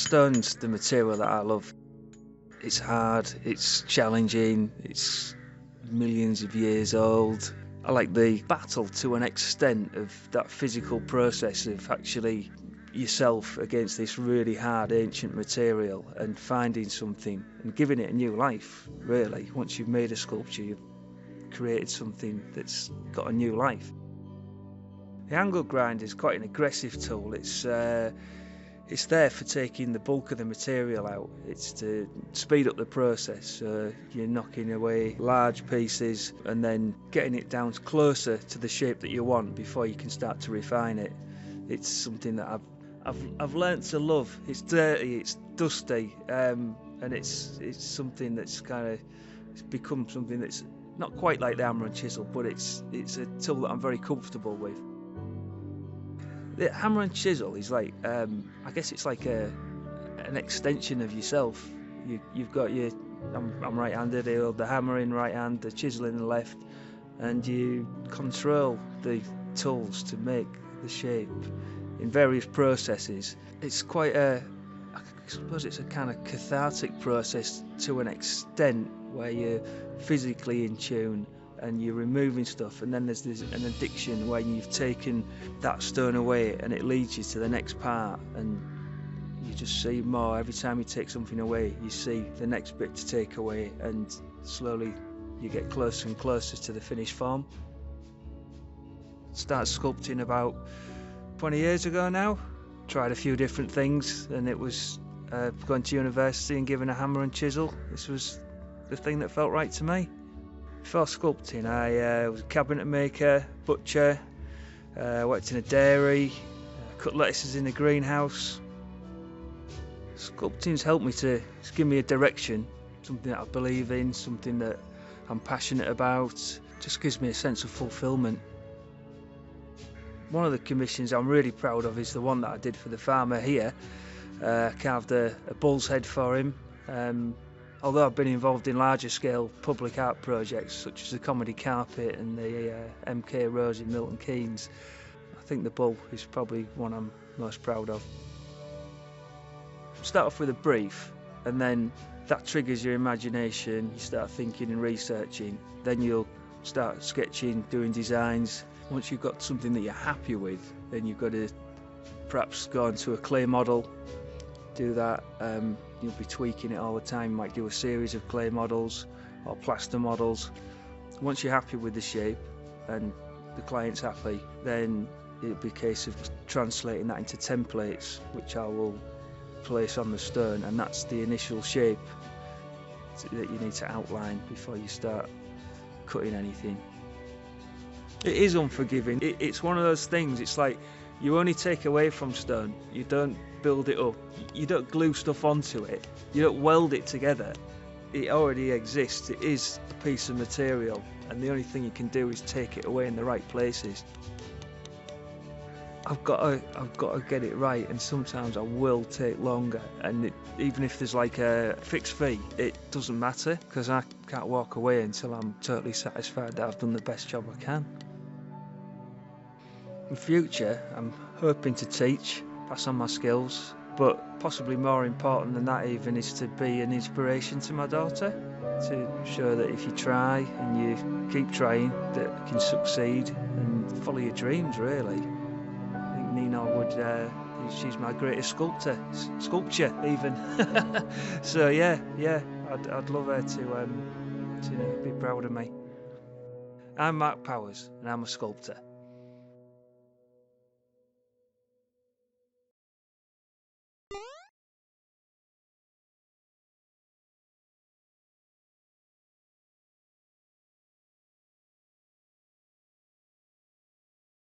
Stone's the material that I love. It's hard, it's challenging, it's millions of years old. I like the battle to an extent of that physical process of actually yourself against this really hard ancient material and finding something and giving it a new life, really. Once you've made a sculpture, you've created something that's got a new life. The angle grinder is quite an aggressive tool. It's there for taking the bulk of the material out. It's to speed up the process, so you're knocking away large pieces and then getting it down closer to the shape that you want before you can start to refine it. It's something that I've learnt to love. It's dirty, it's dusty, and it's something that's it's become something that's not quite like the hammer and chisel, but it's a tool that I'm very comfortable with. The hammer and chisel is like, I guess it's like an extension of yourself. You've got I'm right-handed, I hold the hammer in right hand, the chisel in the left, and you control the tools to make the shape in various processes. It's quite I suppose it's a kind of cathartic process to an extent where you're physically in tune and you're removing stuff, and then there's an addiction where you've taken that stone away and it leads you to the next part, and you just see more. Every time you take something away, you see the next bit to take away, and slowly you get closer and closer to the finished form. Started sculpting about 20 years ago now. Tried a few different things, and it was going to university and giving a hammer and chisel. This was the thing that felt right to me. Before sculpting, I was a cabinet maker, butcher, worked in a dairy, cut lettuces in a greenhouse. Sculpting's helped me to give me a direction, something that I believe in, something that I'm passionate about. Just gives me a sense of fulfilment. One of the commissions I'm really proud of is the one that I did for the farmer here. I carved a bull's head for him. Although I've been involved in larger scale public art projects such as the Comedy Carpet and the MK Rose in Milton Keynes, I think the bull is probably one I'm most proud of. Start off with a brief, and then that triggers your imagination. You start thinking and researching, then you'll start sketching, doing designs. Once you've got something that you're happy with, then you've got to perhaps go onto a clay model, do that. You'll be tweaking it all the time. You might do a series of clay models or plaster models. Once you're happy with the shape and the client's happy, then it'll be a case of translating that into templates, which I will place on the stone, and that's the initial shape that you need to outline before you start cutting anything. It is unforgiving. It's one of those things, it's like you only take away from stone, you don't build it up, you don't glue stuff onto it, you don't weld it together. It already exists, it is a piece of material, and the only thing you can do is take it away in the right places. I've got to get it right, and sometimes I will take longer, and even if there's like a fixed fee, it doesn't matter, because I can't walk away until I'm totally satisfied that I've done the best job I can. In future, I'm hoping to teach, pass on my skills, but possibly more important than that even is to be an inspiration to my daughter, to show that if you try and you keep trying, that you can succeed and follow your dreams, really. I think Nina would, she's my greatest sculpture even. So yeah, I'd love her to be proud of me. I'm Mark Powers and I'm a sculptor.